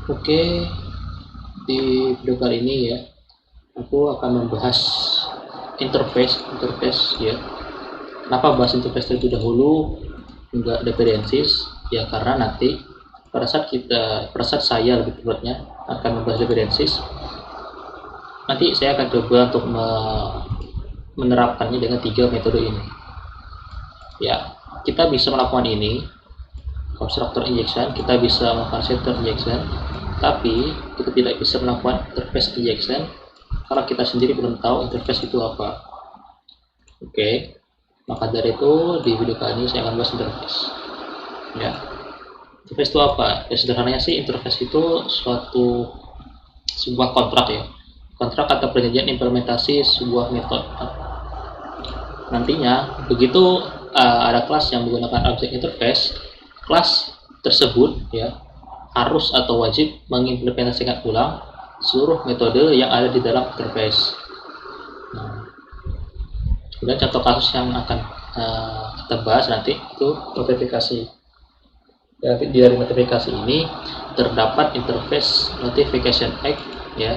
Oke, di video kali ini ya, aku akan membahas interface ya. Kenapa bahas interface terlebih dahulu, enggak dependencies? Ya karena nanti pada saat saya lebih tepatnya akan membahas dependencies, nanti saya akan coba untuk menerapkannya dengan 3 metode ini. Ya, kita bisa melakukan ini constructor injection, kita bisa melakukan setter injection, tapi kita tidak bisa melakukan interface injection kalau kita sendiri belum tahu interface itu apa. Oke, maka dari itu di video kali ini saya akan bahas interface. Ya, interface itu apa? Ya sederhananya sih interface itu sebuah kontrak ya, kontrak atau perjanjian implementasi sebuah metode. Nantinya begitu ada kelas yang menggunakan object interface, kelas tersebut ya harus atau wajib mengimplementasikan ulang seluruh metode yang ada di dalam interface. Kemudian contoh kasus yang akan kita bahas nanti itu notifikasi. Ya, dari notifikasi ini terdapat interface notification egg ya,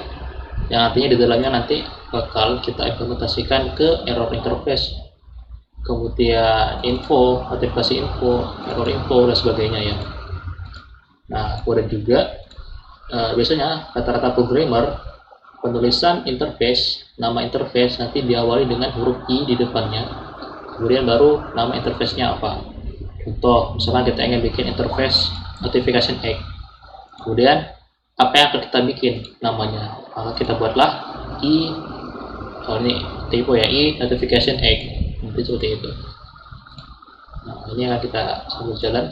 yang artinya di dalamnya nanti bakal kita implementasikan ke error interface, kemudian info, notifikasi info, error info dan sebagainya ya. Nah, kemudian juga biasanya rata-rata programmer penulisan interface, nama interface nanti diawali dengan huruf I di depannya, kemudian baru nama interface-nya apa. Contoh, misalkan kita ingin bikin interface notification egg, kemudian apa yang akan kita bikin namanya, maka kita buatlah I, ini typo ya, I notification egg, nanti seperti itu. Nah, ini akan kita sambil jalan.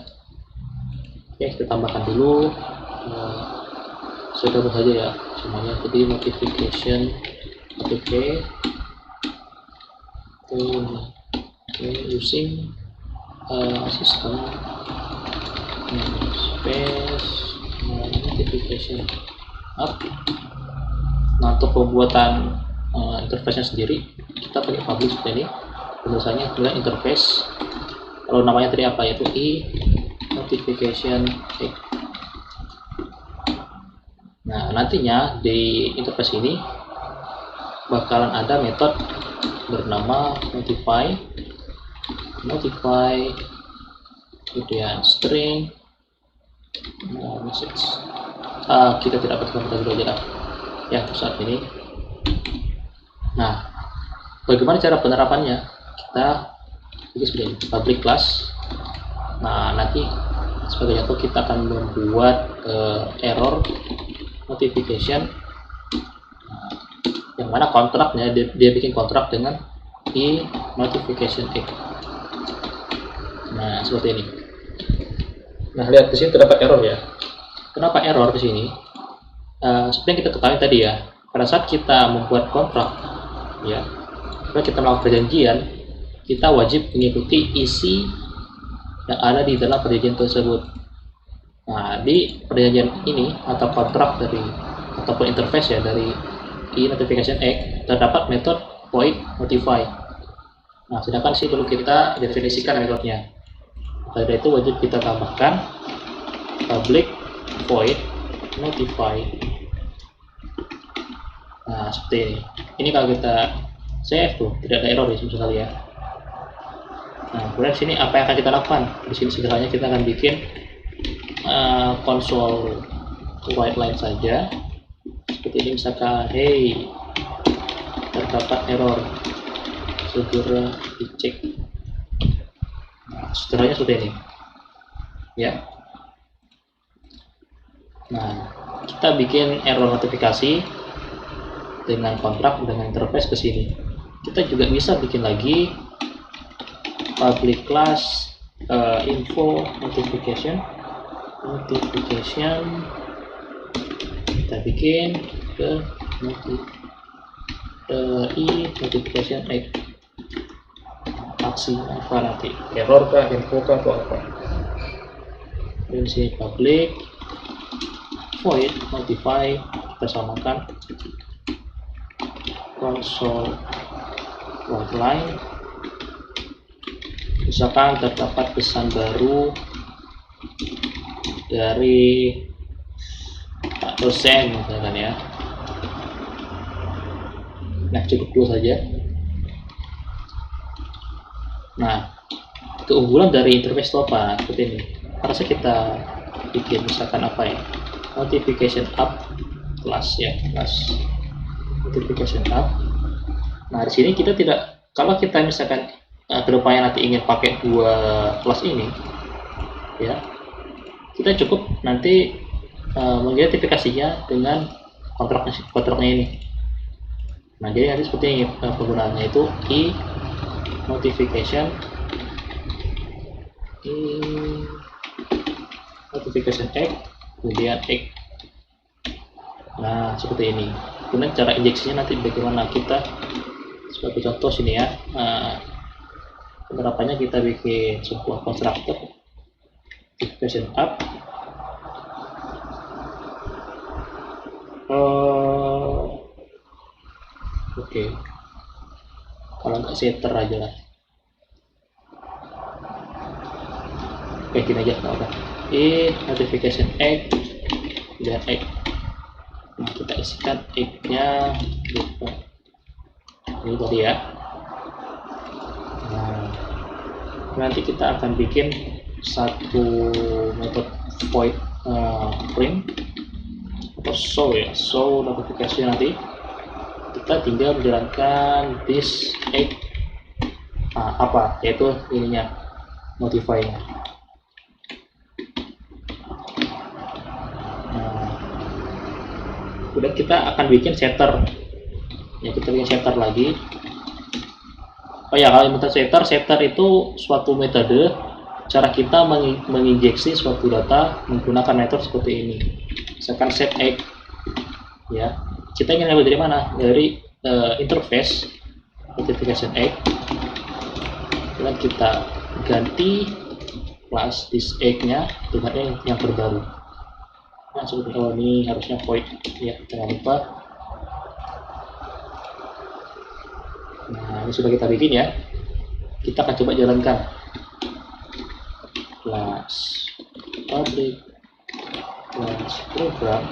Oke, kita tambahkan dulu saya gabung saja ya semuanya. Jadi notification using system space notification up. Nah, untuk pembuatan interface-nya sendiri kita pakai public seperti ini, penulisannya adalah interface, kalau namanya tadi apa, yaitu I notification egg. Nah, nantinya di interface ini bakalan ada metode bernama notify, kemudian string, message. Kita tidak pakai metode dulu aja ya saat ini. Nah, bagaimana cara penerapannya? Kita bikin seperti ini, public class. Nah, nanti sebagai contoh kita akan membuat error notification, yang mana kontraknya dia bikin kontrak dengan I notification egg. Nah, seperti ini. Nah, lihat di sini terdapat error ya. Kenapa error di sini? Seperti yang kita ketahui tadi ya, pada saat kita membuat kontrak ya, pada kita melakukan perjanjian, kita wajib mengikuti isi yang ada di dalam perjanjian tersebut. Nah, di perjanjian ini atau kontrak dari ataupun interface ya dari I notification egg terdapat metode void notify. Nah, sedangkan sih perlu kita definisikan metodenya. Pada itu wajib kita tambahkan public void notify. Nah, seperti ini. Ini kalau kita save tuh tidak ada error di sini sekali ya. Nah, kemudian sini apa yang akan kita lakukan? Di sini sederhananya kita akan bikin console white line saja seperti ini, misalkan hey terdapat error segera dicek. Nah, sederhananya seperti ini ya. Nah, kita bikin error notifikasi dengan kontrak dengan interface ke sini. Kita juga bisa bikin lagi public class info notification, kita bikin ke I notification egg, aksi apa nanti, error kah, info kah, atau apa. Dan sini public void notify, kita samakan console white line, misalkan terdapat pesan baru dari persen misalkan ya. Nah, cukup dulu saja. Nah, keunggulan dari interface itu apa? Seperti ini. Harusnya kita bikin misalkan apa ya? Notification up class ya, class notification up. Nah, di sini kita tidak, kalau kita misalkan kedepannya nanti ingin pakai dua kelas ini, ya, kita cukup nanti mengidentifikasinya dengan kontraknya ini. Nah, jadi nanti seperti ini penggunaannya itu notification egg kemudian egg. Nah, seperti ini. Kemudian cara injeksinya nanti bagaimana, kita sebagai contoh sini ya, penerapannya kita bikin sebuah konstruktor notification up. Oke. Kalau nggak setter aja lah. Oke, gini aja nggak apa. Notification egg dan egg. Nah, kita isikan egg-nya gitu. Ini tadi ya. Nah, nanti kita akan bikin satu metode void print atau show ya, show notifikasi. Nanti kita tinggal menjalankan this egg apa, yaitu ininya notify-nya. Kemudian kita akan bikin setter ya, kita bikin setter lagi. Oh ya, kalau metode setter itu suatu metode cara kita menginjeksi suatu data menggunakan metode seperti ini. Misalkan set egg ya, kita ingin ambil dari mana? Dari interface notification egg. Kemudian kita ganti class this egg-nya dengan yang terbaru. Nah, seperti ini harusnya void ya, jangan lupa. Nah, ini sudah kita bikin ya. Kita akan coba jalankan. Class public class program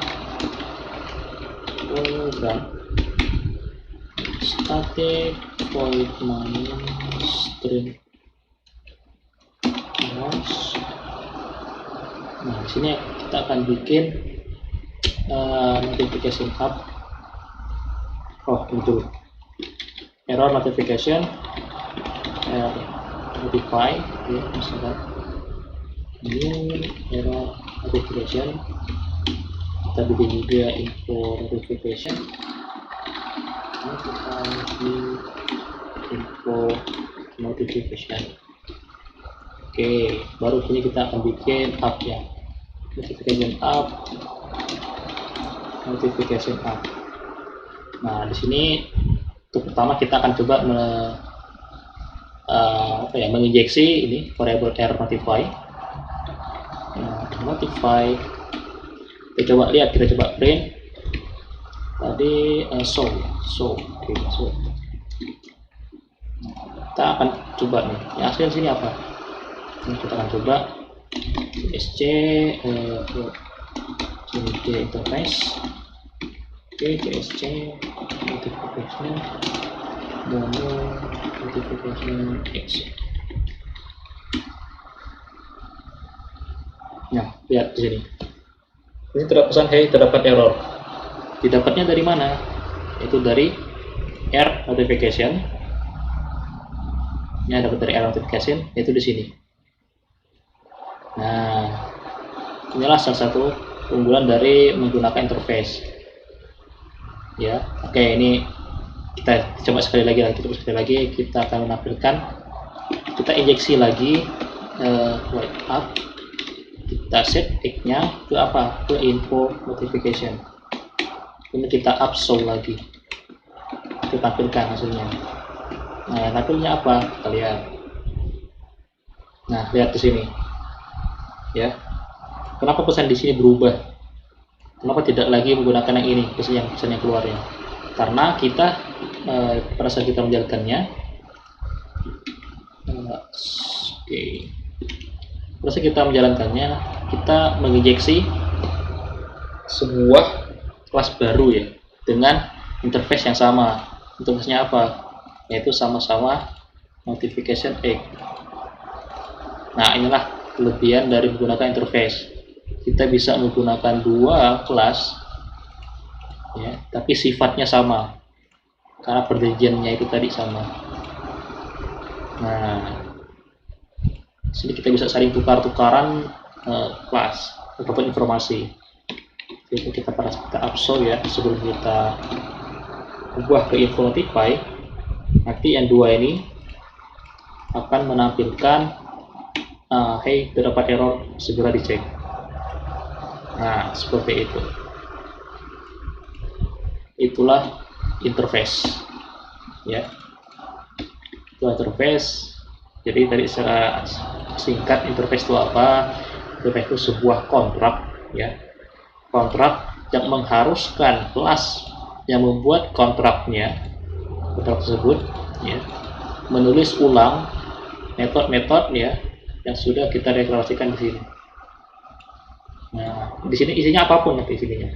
static void main string. Nah, di sini kita akan bikin notification up. Oh, itu error notification, notify ya, misalkan new error notification. Kita bikin juga info notification, info notification. Oke, baru sini kita akan bikin up ya, notification up, notification up. Nah, di sini untuk pertama kita akan coba menginjeksi ini variable error notify. Notify. Kita coba lihat, kita coba print. Tadi show. Oke, show. Kita akan coba nih. Yang hasil sini apa? Ini kita akan coba csc interface. Oke, csc notification domo notification x. Nah, lihat di sini. Ini terdapat pesan, hey, terdapat error. Didapatnya dari mana? Itu dari error notification. Ini dapat dari error notification, yaitu di sini. Nah, inilah salah satu keunggulan dari menggunakan interface. Ya, oke, ini kita coba sekali lagi, kita akan menampilkan, kita injeksi lagi void up, kita set egg-nya ke apa? Ke info notification. Ini kita up show lagi, kita tampilkan hasilnya. Nah, hasilnya apa? Kita lihat. Nah, lihat di sini. Ya, kenapa pesan di sini berubah? Kenapa tidak lagi menggunakan yang ini, pesan yang keluarnya? Karena kita pada saat kita menjalankannya, pada saat kita menjalankannya, kita menginjeksi sebuah kelas baru ya dengan interface yang sama. Interface-nya apa? Yaitu sama-sama notification egg. Nah, inilah kelebihan dari menggunakan interface. Kita bisa menggunakan dua kelas ya, tapi sifatnya sama karena perjanjiannya itu tadi sama. Nah, sini kita bisa saling tukar-tukaran kelas ataupun informasi. Jadi kita absol ya, sebelum kita ubah ke info notify, nanti yang dua ini akan menampilkan hey, terdapat error, segera dicek. Nah, seperti itu. Itulah interface ya. Itu interface. Jadi tadi secara singkat interface itu apa? Interface itu sebuah kontrak ya. Kontrak yang mengharuskan kelas yang membuat kontrak tersebut ya, menulis ulang metode-metode ya yang sudah kita deklarasikan di sini. Nah, di sini isinya apapun nanti isinya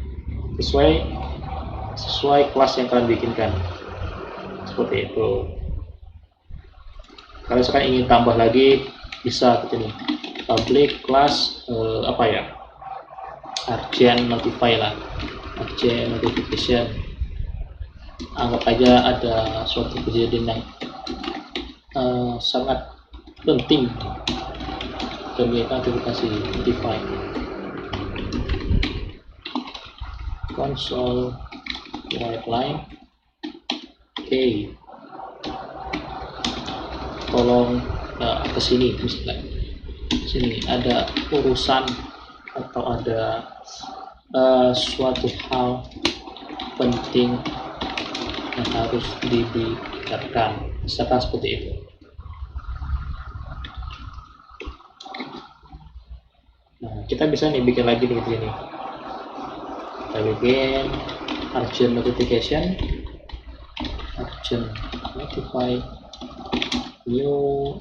sesuai kelas yang kalian bikinkan. Seperti itu. Kalau sekarang ingin tambah lagi bisa ke sini. Public class apa ya? Urgent notify lah. Urgent notification. Anggap aja ada suatu kejadian yang sangat penting dan notifikasi notify. Console write line. Oke. Tolong ke sini misalnya. Sini ada urusan atau ada suatu hal penting yang harus dibicarakan, misalkan seperti itu. Nah, kita bisa nih bikin lagi di sini. Kita bikin urgent notification, urgent notify, new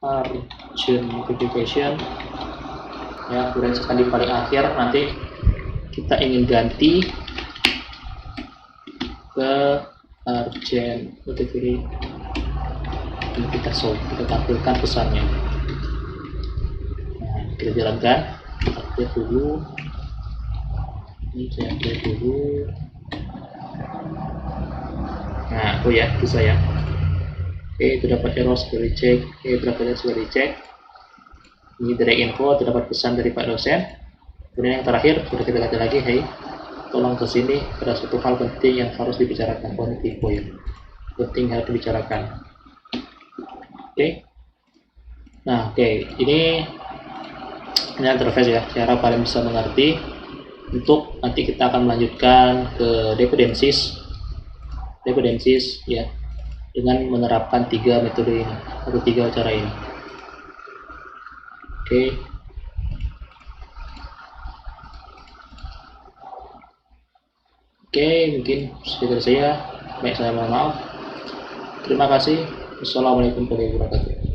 urgent notification ya. Kemudian sekali di paling akhir nanti kita ingin ganti ke urgent notification, kita tampilkan pesannya. Nah, kita jalankan, update dulu. Ini saya update dulu. Nah, itu ya, bisa ya. Oke, terdapat error, segera dicek. Oke, terdapat error, segera dicek. Ini dari info, terdapat pesan dari Pak dosen. Kemudian yang terakhir, sudah kita ganti lagi, hey, tolong ke sini, ada suatu hal penting yang harus dibicarakan. Info ya, penting harus dibicarakan. Oke. Nah, oke, ini interface ya. Saya harap kalian bisa mengerti. Untuk nanti kita akan melanjutkan ke dependencies ya, dengan menerapkan 3 metode ini atau 3 cara ini. Oke, mungkin sekitar saya. Baik, saya mohon maaf. Terima kasih. Wassalamualaikum warahmatullahi wabarakatuh.